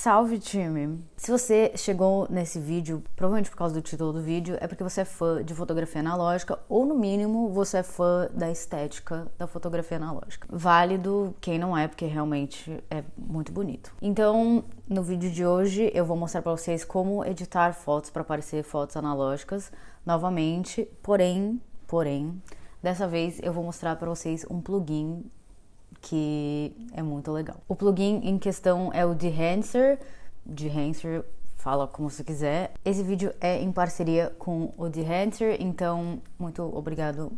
Salve, time! Se você chegou nesse vídeo, provavelmente por causa do título do vídeo, é porque você é fã de fotografia analógica ou, no mínimo, você é fã da estética da fotografia analógica. Válido quem não é, porque realmente é muito bonito. Então, no vídeo de hoje, eu vou mostrar pra vocês como editar fotos para parecer fotos analógicas novamente, porém, dessa vez eu vou mostrar pra vocês um plugin que é muito legal. O plugin em questão é o Dehancer, fala como você quiser. Esse vídeo é em parceria com o Dehancer, então muito obrigado,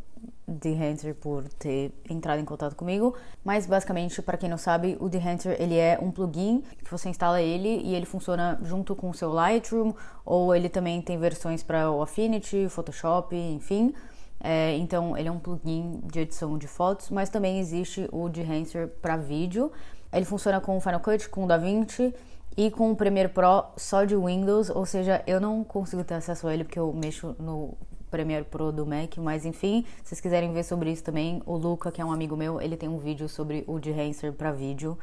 Dehancer, por ter entrado em contato comigo. Mas basicamente, para quem não sabe, o Dehancer ele é um plugin que você instala ele e ele funciona junto com o seu Lightroom, ou ele também tem versões para o Affinity, Photoshop, enfim. Então ele é um plugin de edição de fotos, mas também existe o Dehancer para vídeo. Ele funciona com o Final Cut, com o DaVinci e com o Premiere Pro só de Windows, ou seja, eu não consigo ter acesso a ele porque eu mexo no Premiere Pro do Mac, mas enfim, se vocês quiserem ver sobre isso também, o Luca, que é um amigo meu, ele tem um vídeo sobre o Dehancer para vídeo.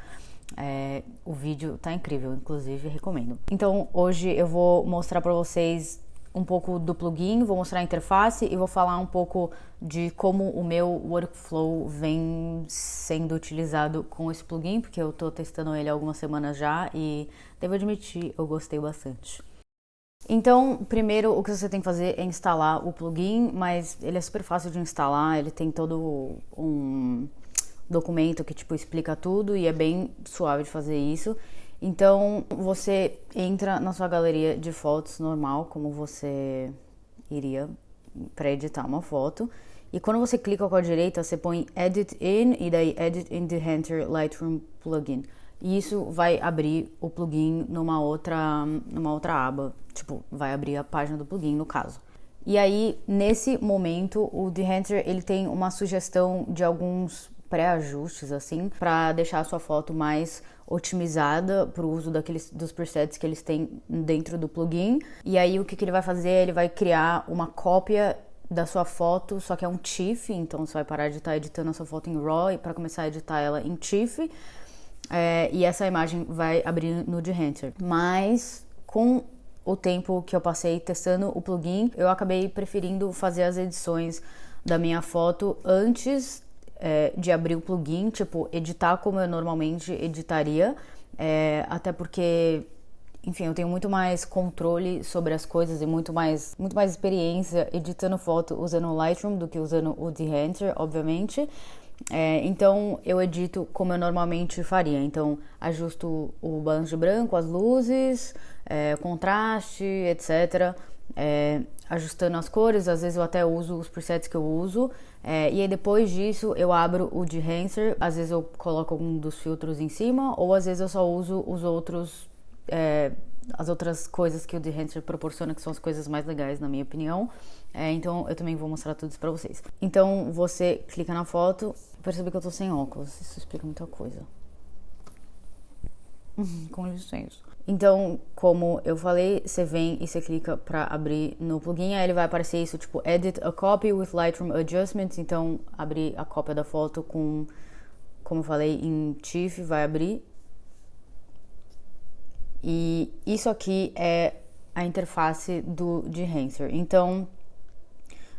O vídeo tá incrível, inclusive recomendo. Então hoje eu vou mostrar para vocês um pouco do plugin, vou mostrar a interface e vou falar um pouco de como o meu workflow vem sendo utilizado com esse plugin, porque eu tô testando ele há algumas semanas já e devo admitir, eu gostei bastante. Então, primeiro o que você tem que fazer é instalar o plugin, mas ele é super fácil de instalar, ele tem todo um documento que explica tudo e é bem suave de fazer isso. Então, você entra na sua galeria de fotos normal, como você iria para editar uma foto. E quando você clica com a direita, você põe Edit In e daí Edit in Dehancer Lightroom Plugin. E isso vai abrir o plugin numa outra aba. Vai abrir a página do plugin, no caso. E aí, nesse momento, o Dehancer, ele tem uma sugestão de alguns pré-ajustes, assim, para deixar a sua foto mais otimizada para o uso dos presets que eles têm dentro do plugin. E aí o que ele vai fazer? Ele vai criar uma cópia da sua foto, só que é um TIFF, então você vai parar de estar editando a sua foto em RAW e para começar a editar ela em TIFF. E essa imagem vai abrir no Dehancer. Mas com o tempo que eu passei testando o plugin, eu acabei preferindo fazer as edições da minha foto antes de abrir o plugin, editar como eu normalmente editaria, até porque, enfim, eu tenho muito mais controle sobre as coisas e muito mais experiência editando foto usando o Lightroom do que usando o Dehancer, obviamente. Então eu edito como eu normalmente faria, então ajusto o balanço de branco, as luzes, contraste, etc., ajustando as cores, às vezes eu até uso os presets que eu uso, e aí depois disso eu abro o Dehancer, às vezes eu coloco algum dos filtros em cima, ou às vezes eu só uso os outros, as outras coisas que o Dehancer proporciona, que são as coisas mais legais na minha opinião. Então eu também vou mostrar tudo isso pra vocês. Então você clica na foto, percebe que eu tô sem óculos, isso explica muita coisa. Com licença. Então, como eu falei, você vem e você clica pra abrir no plugin, aí ele vai aparecer isso, Edit a copy with Lightroom adjustments, então abrir a cópia da foto com, como eu falei, em TIFF, vai abrir. E isso aqui é a interface do Dehancer. Então,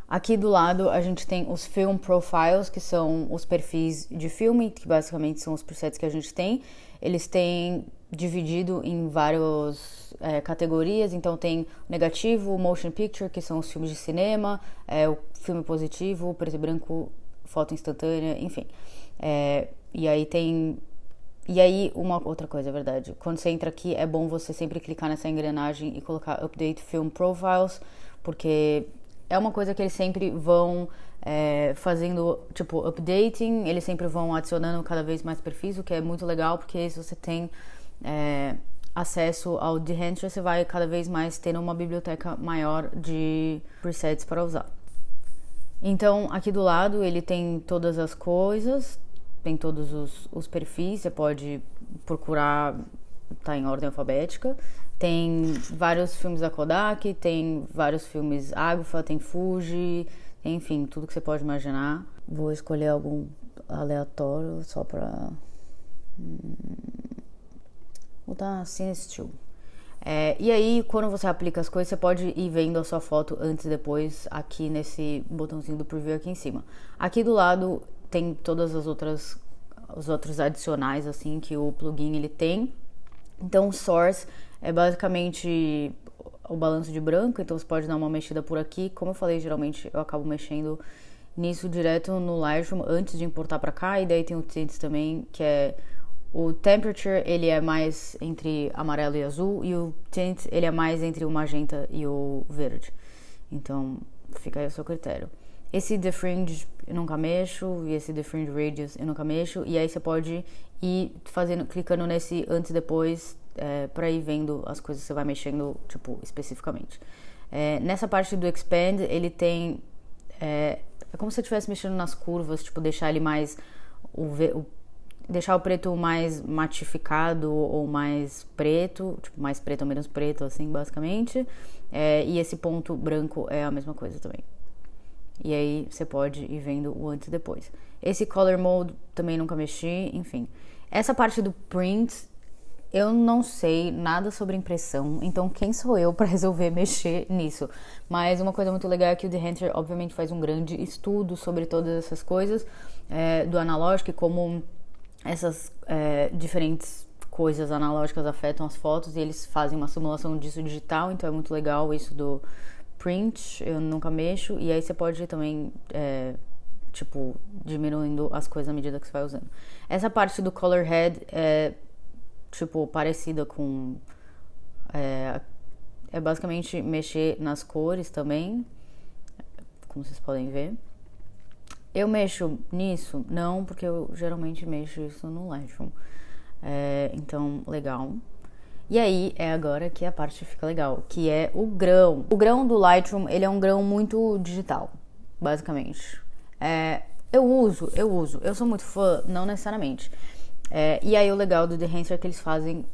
aqui do lado a gente tem os Film Profiles, que são os perfis de filme, que basicamente são os presets que a gente tem. Eles têm dividido em várias categorias, então tem negativo, motion picture, que são os filmes de cinema, o filme positivo, preto e branco, foto instantânea, enfim. E aí, uma outra coisa, é verdade, quando você entra aqui, é bom você sempre clicar nessa engrenagem e colocar Update Film Profiles, porque é uma coisa que eles sempre vão fazendo, updating, eles sempre vão adicionando cada vez mais perfis, o que é muito legal, porque se você tem acesso ao Dehancer, você vai cada vez mais tendo uma biblioteca maior de presets para usar. Então, aqui do lado, ele tem todas as coisas, tem todos os perfis, você pode procurar, tá em ordem alfabética. Tem vários filmes da Kodak, tem vários filmes Agfa, tem Fuji, enfim, tudo que você pode imaginar. Vou escolher algum aleatório só pra... Vou botar Cine Still. E aí, quando você aplica as coisas, você pode ir vendo a sua foto antes e depois aqui nesse botãozinho do preview aqui em cima. Aqui do lado tem todas os outros adicionais assim que o plugin ele tem. Então, o source é basicamente o balanço de branco, então você pode dar uma mexida por aqui. Como eu falei, geralmente eu acabo mexendo nisso direto no Lightroom antes de importar para cá. E daí tem o tints também, que é o temperature, ele é mais entre amarelo e azul, e o tint, ele é mais entre o magenta e o verde. Então, fica aí o seu critério. Esse defringe eu nunca mexo, e esse defringe radius eu nunca mexo, e aí você pode ir clicando nesse antes e depois, pra ir vendo as coisas que você vai mexendo, tipo, especificamente. Nessa parte do expand, ele tem... É como se você estivesse mexendo nas curvas, tipo, deixar ele mais... deixar o preto mais matificado ou mais preto, tipo, mais preto ou menos preto, assim, basicamente. E esse ponto branco é a mesma coisa também. E aí você pode ir vendo o antes e depois. Esse Color Mode também nunca mexi, enfim. Essa parte do print, eu não sei nada sobre impressão, então quem sou eu para resolver mexer nisso? Mas uma coisa muito legal é que o The Hunter, obviamente, faz um grande estudo sobre todas essas coisas do analógico e como essas diferentes coisas analógicas afetam as fotos, e eles fazem uma simulação disso digital, então é muito legal isso do print, eu nunca mexo, e aí você pode também, tipo, diminuindo as coisas à medida que você vai usando. Essa parte do color head é, tipo, parecida com... É basicamente mexer nas cores também, como vocês podem ver. Eu mexo nisso? Não, porque eu geralmente mexo isso no Lightroom. Então, legal. E aí, é agora que a parte fica legal, que é o grão. O grão do Lightroom, ele é um grão muito digital, basicamente. Eu uso. Eu sou muito fã, não necessariamente. E aí, o legal do The Enhancer é que eles fazem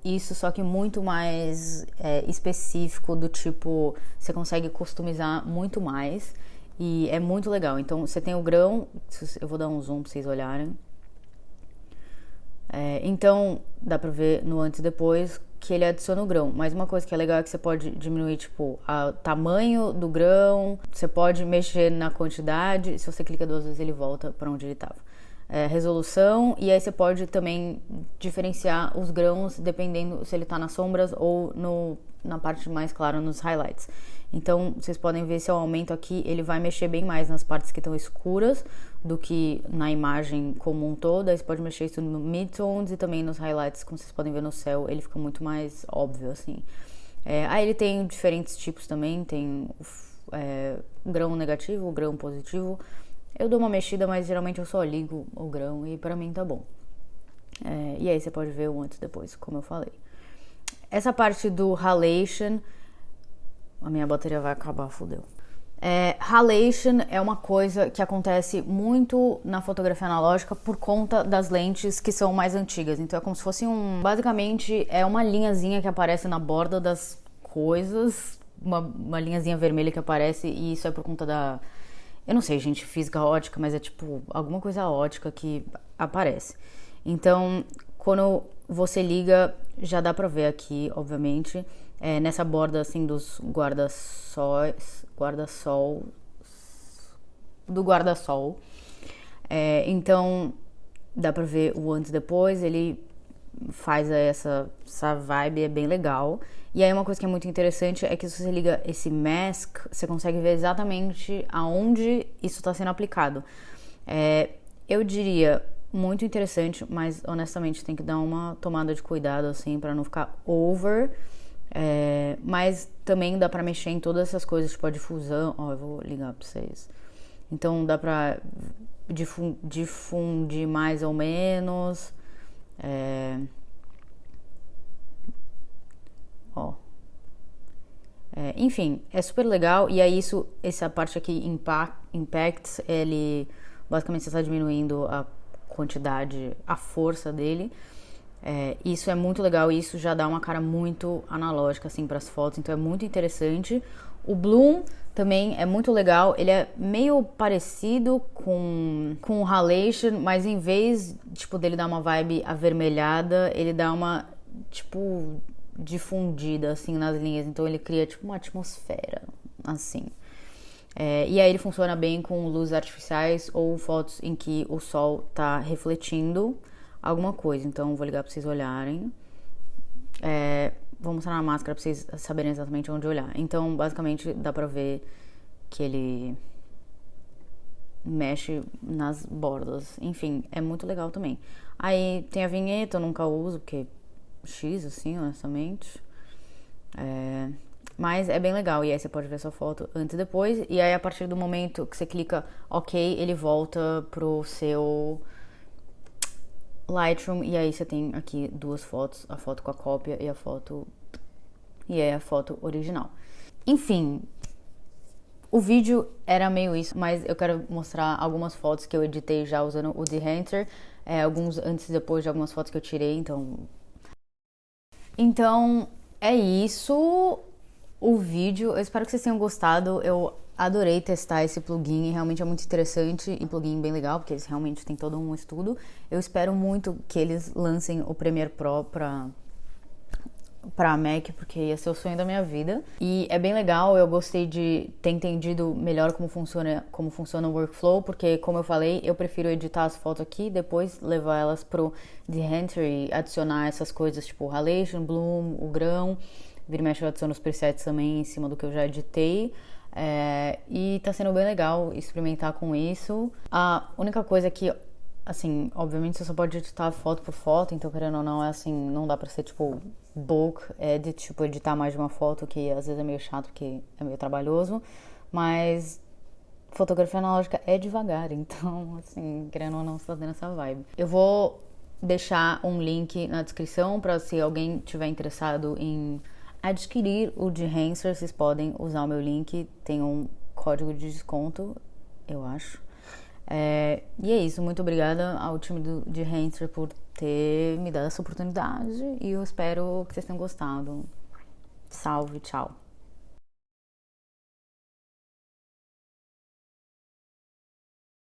isso, só que muito mais específico, do tipo, você consegue customizar muito mais. E é muito legal. Então, você tem o grão, eu vou dar um zoom pra vocês olharem. Então, dá pra ver no antes e depois que ele adiciona o grão. Mas uma coisa que é legal é que você pode diminuir, tipo, o tamanho do grão. Você pode mexer na quantidade. Se você clica 2 vezes, ele volta pra onde ele tava. Resolução. E aí você pode também diferenciar os grãos dependendo se ele tá nas sombras ou na parte mais clara, nos highlights. Então, vocês podem ver se eu aumento aqui, ele vai mexer bem mais nas partes que estão escuras do que na imagem como um todo. Aí você pode mexer isso no midtones e também nos highlights, como vocês podem ver no céu, ele fica muito mais óbvio, assim. Aí ele tem diferentes tipos também, tem o grão negativo, o grão positivo. Eu dou uma mexida, mas geralmente eu só ligo o grão e pra mim tá bom. E aí você pode ver o antes e depois, como eu falei. Essa parte do halation... A minha bateria vai acabar, fodeu. Halation é uma coisa que acontece muito na fotografia analógica por conta das lentes que são mais antigas. Então é como se fosse basicamente é uma linhazinha que aparece na borda das coisas, uma linhazinha vermelha que aparece, e isso é por conta da... Eu não sei, gente, física ótica, mas é tipo alguma coisa ótica que aparece. Então, quando você liga, já dá pra ver aqui, obviamente... nessa borda assim dos guarda-sol. Então dá pra ver o antes e depois, ele faz essa vibe, é bem legal. E aí uma coisa que é muito interessante é que se você liga esse mask, você consegue ver exatamente aonde isso está sendo aplicado. Eu diria muito interessante, mas honestamente tem que dar uma tomada de cuidado assim para não ficar over. Mas também dá pra mexer em todas essas coisas, tipo a difusão. Eu vou ligar pra vocês. Então dá pra difundir mais ou menos. Enfim, é super legal. E aí essa parte aqui, Impacts, ele basicamente você está diminuindo a quantidade, a força dele. Isso é muito legal, e isso já dá uma cara muito analógica assim para as fotos, então é muito interessante. O Bloom também é muito legal, ele é meio parecido com o Halation, mas em vez tipo, dele dar uma vibe avermelhada, ele dá uma tipo, difundida, assim, nas linhas. Então ele cria, tipo, uma atmosfera, assim. E aí ele funciona bem com luzes artificiais ou fotos em que o sol tá refletindo alguma coisa. Então vou ligar pra vocês olharem. Vou mostrar na máscara pra vocês saberem exatamente onde olhar. Então, basicamente, dá pra ver que ele mexe nas bordas. Enfim, é muito legal também. Aí tem a vinheta, eu nunca uso, porque X, assim, honestamente. Mas é bem legal. E aí você pode ver sua foto antes e depois. E aí, a partir do momento que você clica OK, ele volta pro seu Lightroom. E aí você tem aqui duas fotos. A foto com a cópia e a foto... E é a foto original. Enfim, o vídeo era meio isso, mas eu quero mostrar algumas fotos que eu editei já usando o Dehancer, alguns antes e depois de algumas fotos que eu tirei, então é isso o vídeo. Eu espero que vocês tenham gostado. Eu adorei testar esse plugin, realmente é muito interessante, um plugin bem legal, porque eles realmente têm todo um estudo. Eu espero muito que eles lancem o Premiere Pro pra Mac, porque ia ser o sonho da minha vida. E é bem legal, eu gostei de ter entendido melhor como funciona o workflow, porque, como eu falei, eu prefiro editar as fotos aqui, depois levar elas pro Dehancer e adicionar essas coisas, tipo Halation, Bloom, o grão. Vira e mexe, eu adiciono os presets também em cima do que eu já editei. E tá sendo bem legal experimentar com isso. A única coisa que, assim, obviamente você só pode editar foto por foto, então querendo ou não, é assim, não dá pra ser, tipo, bulk edit, tipo, editar mais de uma foto, que às vezes é meio chato, porque é meio trabalhoso, mas fotografia analógica é devagar, então, assim, querendo ou não, você tá tendo essa vibe. Eu vou deixar um link na descrição pra se alguém tiver interessado em adquirir o Dehancer, vocês podem usar o meu link, tem um código de desconto, eu acho. E é isso, muito obrigada ao time do Dehancer por ter me dado essa oportunidade e eu espero que vocês tenham gostado. Salve, tchau!